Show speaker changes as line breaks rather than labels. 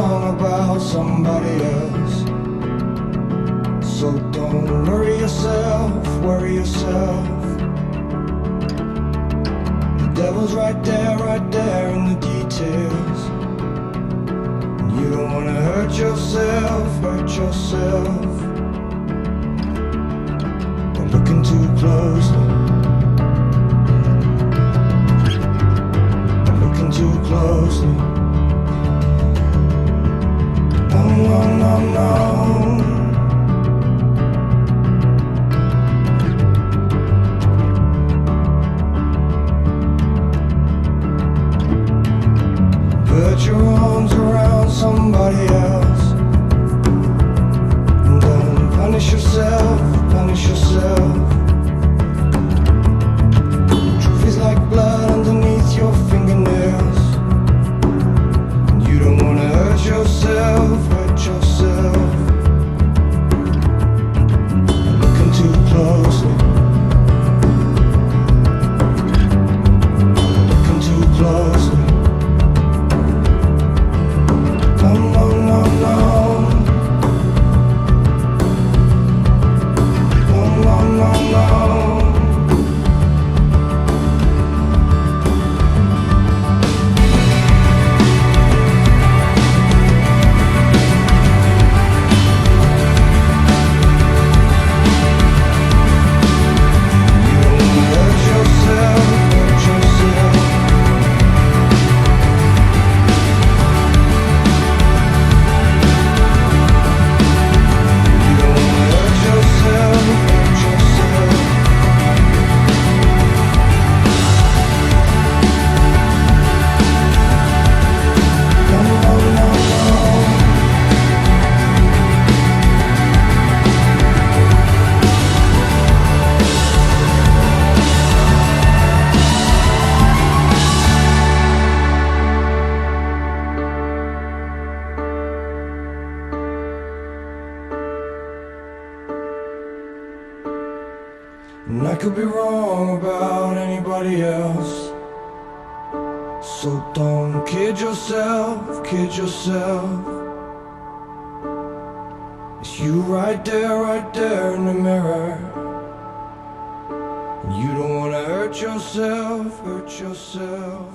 wrong about somebody else. So don't worry yourself, worry yourself. The devil's right there in the details. And you don't wanna hurt yourself, hurt yourself. By looking too closely, by looking too closely. No, no, no, no. Put your arms around somebody else, and don't punish yourself, punish yourself. Truth is like blood underneath your fingernails, and you don't wanna hurt yourself, hurt yourself. Looking too closely, looking too closely. No, no, no, no. No, no, no, no. You don't wanna hurt yourself, hurt yourself. You don't wanna hurt yourself, hurt yourself. No, no, no, no. And I could be wrong about anybody else. So don't kid yourself, kid yourself. It's you right there in the mirror. And you don't wanna hurt yourself, hurt yourself.